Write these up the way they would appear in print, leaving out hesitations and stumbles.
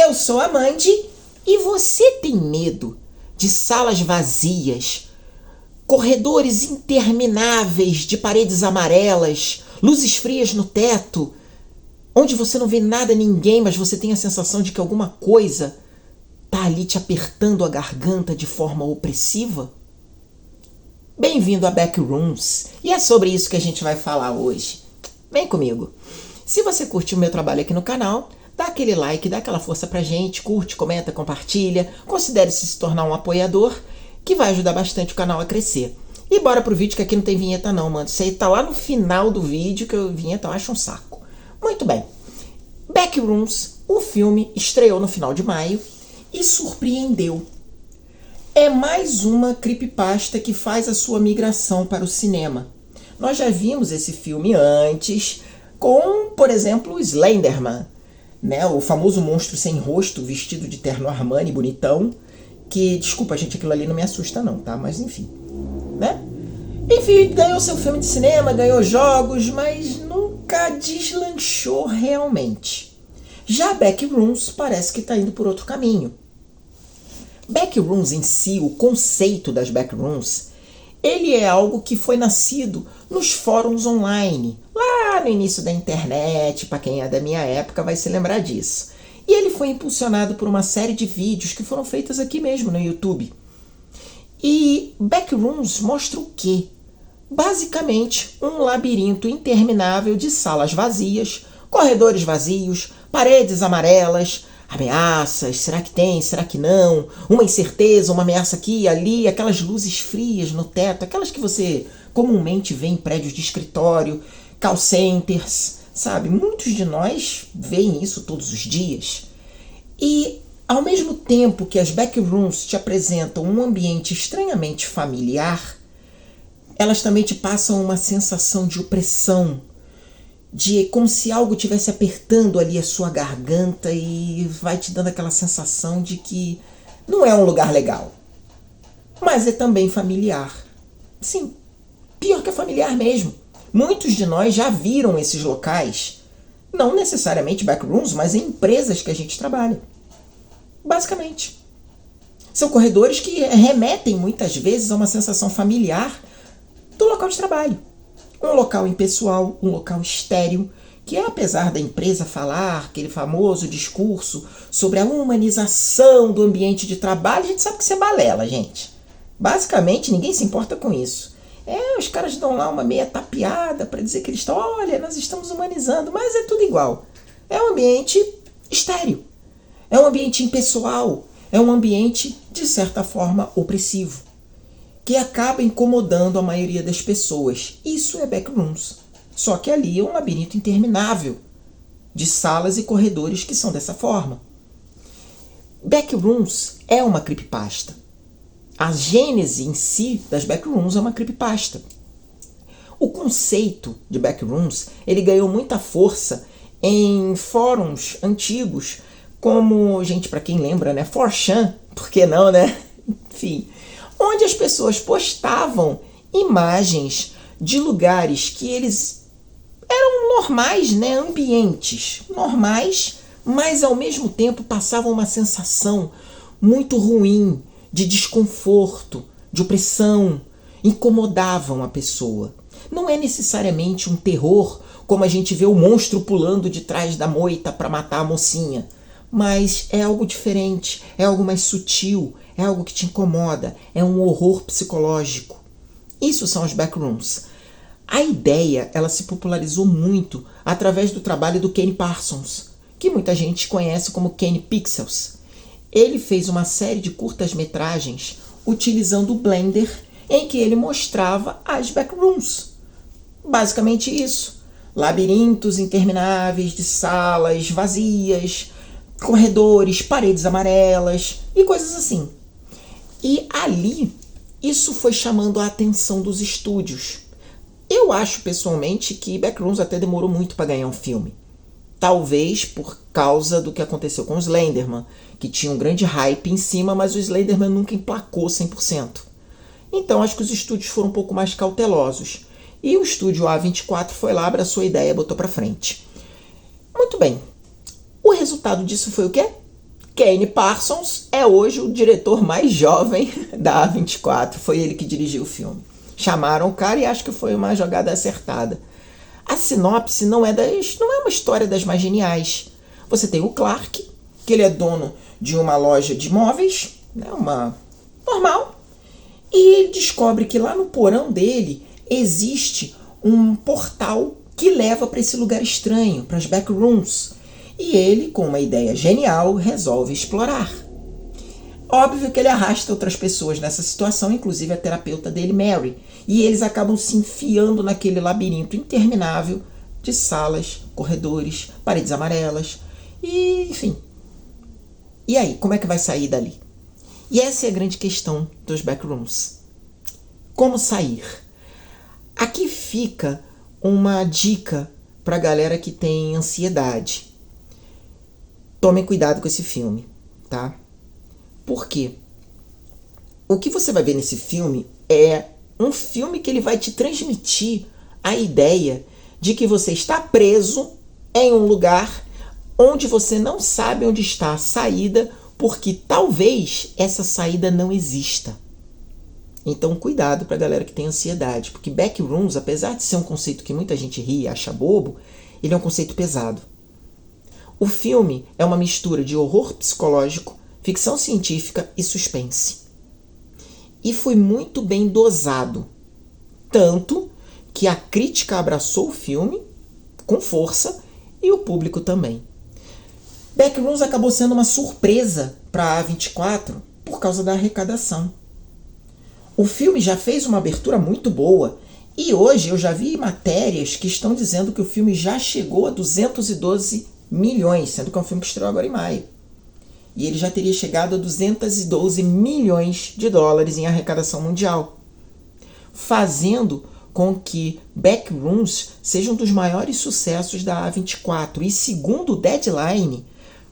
Eu sou a Mandy e você tem medo de salas vazias, corredores intermináveis de paredes amarelas, luzes frias no teto, onde você não vê nada, ninguém, mas você tem a sensação de que alguma coisa tá ali te apertando a garganta de forma opressiva? Bem-vindo a Backrooms, e é sobre isso que a gente vai falar hoje. Vem comigo. Se você curtiu o meu trabalho aqui no canal, dá aquele like, dá aquela força pra gente, curte, comenta, compartilha, considere-se se tornar um apoiador, que vai ajudar bastante o canal a crescer. E bora pro vídeo, que aqui não tem vinheta não, mano. Isso aí tá lá no final do vídeo, que a vinheta eu acho um saco. Muito bem. Backrooms, o filme, estreou no final de maio e surpreendeu. É mais uma creepypasta que faz a sua migração para o cinema. Nós já vimos esse filme antes com, por exemplo, o Slenderman, né? O famoso monstro sem rosto, vestido de terno Armani, bonitão, que, desculpa gente, aquilo ali não me assusta não, tá? Mas enfim, né? Enfim, ganhou seu filme de cinema, ganhou jogos, mas nunca deslanchou realmente. Já Backrooms parece que está indo por outro caminho. Backrooms em si, o conceito das Backrooms, ele é algo que foi nascido nos fóruns online, lá no início da internet, para quem é da minha época vai se lembrar disso. E ele foi impulsionado por uma série de vídeos que foram feitos aqui mesmo no YouTube. E Backrooms mostra o quê? Basicamente, um labirinto interminável de salas vazias, corredores vazios, paredes amarelas, ameaças, será que tem, será que não, uma incerteza, uma ameaça aqui e ali, aquelas luzes frias no teto, aquelas que você comumente vê em prédios de escritório, call centers, sabe? Muitos de nós veem isso todos os dias. E ao mesmo tempo que as Backrooms te apresentam um ambiente estranhamente familiar, elas também te passam uma sensação de opressão, de como se algo estivesse apertando ali a sua garganta e vai te dando aquela sensação de que não é um lugar legal. Mas é também familiar. Sim, pior que é familiar mesmo. Muitos de nós já viram esses locais, não necessariamente Backrooms, mas em empresas que a gente trabalha. Basicamente. São corredores que remetem muitas vezes a uma sensação familiar do local de trabalho. Um local impessoal, um local estéril, que apesar da empresa falar aquele famoso discurso sobre a humanização do ambiente de trabalho, a gente sabe que isso é balela, gente. Basicamente, ninguém se importa com isso. Os caras dão lá uma meia tapeada para dizer que eles estão, olha, nós estamos humanizando, mas é tudo igual. É um ambiente estéril, é um ambiente impessoal, é um ambiente, de certa forma, opressivo, que acaba incomodando a maioria das pessoas. Isso é Backrooms. Só que ali é um labirinto interminável de salas e corredores que são dessa forma. Backrooms é uma creepypasta. A gênese em si das Backrooms é uma creepypasta. O conceito de Backrooms, ele ganhou muita força em fóruns antigos, como, gente, para quem lembra, né, 4chan, por que não, né? Enfim, onde as pessoas postavam imagens de lugares que eles eram normais, né? Ambientes normais, mas ao mesmo tempo passavam uma sensação muito ruim, de desconforto, de opressão, incomodavam a pessoa. Não é necessariamente um terror, como a gente vê o monstro pulando de trás da moita para matar a mocinha, mas é algo diferente, é algo mais sutil, é algo que te incomoda, é um horror psicológico. Isso são as Backrooms. A ideia, ela se popularizou muito através do trabalho do Kenny Parsons, que muita gente conhece como Kenny Pixels. Ele fez uma série de curtas-metragens utilizando o Blender, em que ele mostrava as Backrooms. Basicamente isso. Labirintos intermináveis de salas vazias, corredores, paredes amarelas e coisas assim. E ali, isso foi chamando a atenção dos estúdios. Eu acho pessoalmente que Backrooms até demorou muito para ganhar um filme. Talvez por causa do que aconteceu com o Slenderman, que tinha um grande hype em cima, mas o Slenderman nunca emplacou 100%. Então acho que os estúdios foram um pouco mais cautelosos. E o estúdio A24 foi lá, abraçou a ideia e botou para frente. Muito bem. O resultado disso foi o quê? Kane Parsons é hoje o diretor mais jovem da A24. Foi ele que dirigiu o filme. Chamaram o cara e acho que foi uma jogada acertada. A sinopse não é uma história das mais geniais. Você tem o Clark, que ele é dono de uma loja de móveis, né, uma normal, e ele descobre que lá no porão dele existe um portal que leva para esse lugar estranho, para as backrooms. E ele, com uma ideia genial, resolve explorar. Óbvio que ele arrasta outras pessoas nessa situação, inclusive a terapeuta dele, Mary. E eles acabam se enfiando naquele labirinto interminável de salas, corredores, paredes amarelas, e enfim. E aí, como é que vai sair dali? E essa é a grande questão dos backrooms. Como sair? Aqui fica uma dica para a galera que tem ansiedade. Tomem cuidado com esse filme, tá? Por quê? O que você vai ver nesse filme é um filme que ele vai te transmitir a ideia de que você está preso em um lugar onde você não sabe onde está a saída, porque talvez essa saída não exista. Então, cuidado para a galera que tem ansiedade, porque backrooms, apesar de ser um conceito que muita gente ri e acha bobo, ele é um conceito pesado. O filme é uma mistura de horror psicológico, ficção científica e suspense. E foi muito bem dosado. Tanto que a crítica abraçou o filme com força e o público também. Backrooms acabou sendo uma surpresa para a A24 por causa da arrecadação. O filme já fez uma abertura muito boa e hoje eu já vi matérias que estão dizendo que o filme já chegou a 212 milhões, sendo que é um filme que estreou agora em maio. E ele já teria chegado a 212 milhões de dólares em arrecadação mundial, fazendo com que Backrooms seja um dos maiores sucessos da A24. E segundo o Deadline,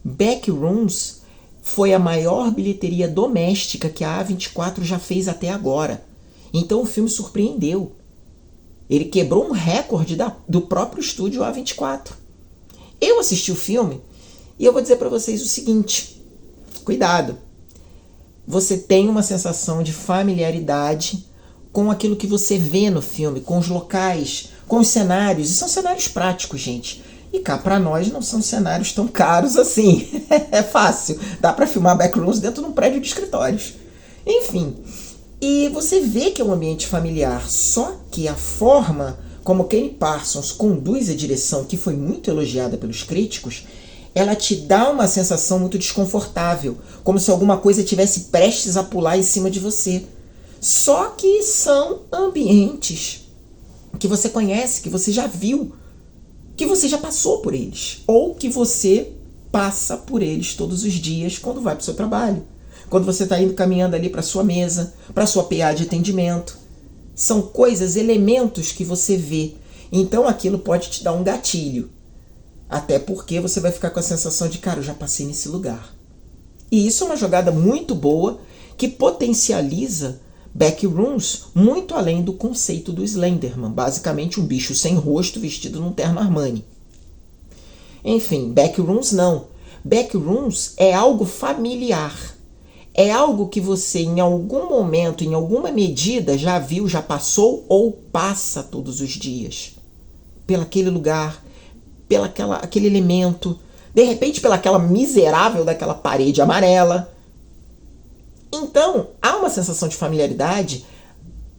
Backrooms foi a maior bilheteria doméstica que a A24 já fez até agora. Então o filme surpreendeu. Ele quebrou um recorde do próprio estúdio A24. Eu assisti o filme e eu vou dizer para vocês o seguinte: cuidado. Você tem uma sensação de familiaridade com aquilo que você vê no filme, com os locais, com os cenários. E são cenários práticos, gente. E cá para nós não são cenários tão caros assim. É fácil. Dá para filmar backrooms dentro de um prédio de escritórios. Enfim. E você vê que é um ambiente familiar. Só que a forma como Kane Parsons conduz a direção, que foi muito elogiada pelos críticos, ela te dá uma sensação muito desconfortável, como se alguma coisa estivesse prestes a pular em cima de você. Só que são ambientes que você conhece, que você já viu, que você já passou por eles, ou que você passa por eles todos os dias quando vai para o seu trabalho, quando você está indo caminhando ali para a sua mesa, para a sua PA de atendimento. São coisas, elementos que você vê. Então aquilo pode te dar um gatilho. Até porque você vai ficar com a sensação de, cara, eu já passei nesse lugar. E isso é uma jogada muito boa que potencializa Backrooms muito além do conceito do Slenderman. Basicamente um bicho sem rosto vestido num terno Armani. Enfim, Backrooms não. Backrooms é algo familiar. É algo que você em algum momento, em alguma medida, já viu, já passou ou passa todos os dias. Pelaquele lugar, aquele elemento, de repente pelaquela miserável daquela parede amarela. Então, há uma sensação de familiaridade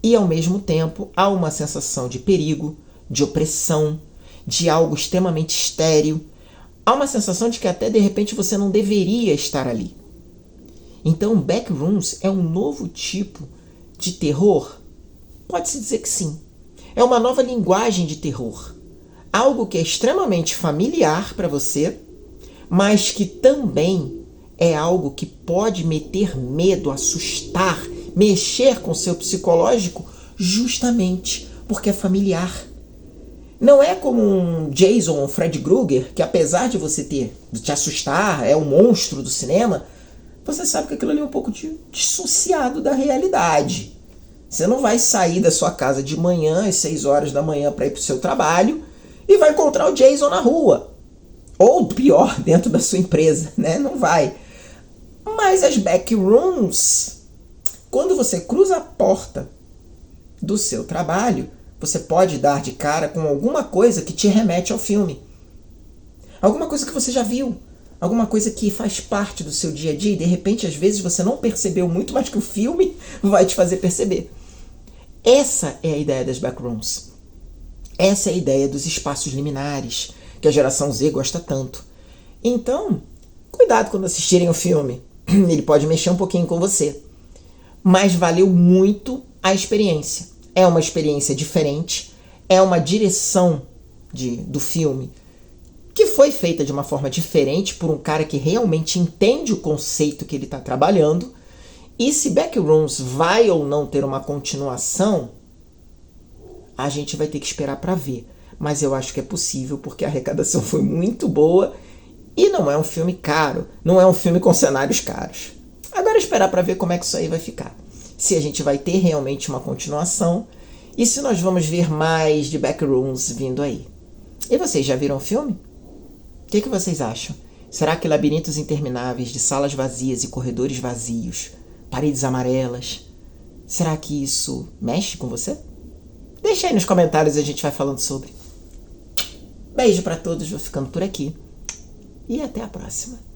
e, ao mesmo tempo, há uma sensação de perigo, de opressão, de algo extremamente estéril. Há uma sensação de que até, de repente, você não deveria estar ali. Então, Backrooms é um novo tipo de terror? Pode-se dizer que sim. É uma nova linguagem de terror. Algo que é extremamente familiar para você, mas que também é algo que pode meter medo, assustar, mexer com o seu psicológico, justamente porque é familiar. Não é como um Jason ou Fred Krueger, que apesar de você te assustar, é um monstro do cinema, você sabe que aquilo ali é um pouco dissociado da realidade. Você não vai sair da sua casa de manhã, às 6 horas da manhã, para ir para o seu trabalho, e vai encontrar o Jason na rua. Ou, pior, dentro da sua empresa, né? Não vai. Mas as backrooms, quando você cruza a porta do seu trabalho, você pode dar de cara com alguma coisa que te remete ao filme. Alguma coisa que você já viu. Alguma coisa que faz parte do seu dia a dia e de repente às vezes você não percebeu muito, mas que o filme vai te fazer perceber. Essa é a ideia das backrooms. Essa é a ideia dos espaços liminares, que a geração Z gosta tanto. Então, cuidado quando assistirem o filme. Ele pode mexer um pouquinho com você. Mas valeu muito a experiência. É uma experiência diferente, é uma direção do filme que foi feita de uma forma diferente por um cara que realmente entende o conceito que ele está trabalhando. E se Backrooms vai ou não ter uma continuação, a gente vai ter que esperar para ver. Mas eu acho que é possível, porque a arrecadação foi muito boa e não é um filme caro, não é um filme com cenários caros. Agora esperar para ver como é que isso aí vai ficar. Se a gente vai ter realmente uma continuação e se nós vamos ver mais de Backrooms vindo aí. E vocês já viram o filme? O que vocês acham? Será que labirintos intermináveis de salas vazias e corredores vazios, paredes amarelas, será que isso mexe com você? Deixa aí nos comentários e a gente vai falando sobre. Beijo pra todos, vou ficando por aqui. E até a próxima.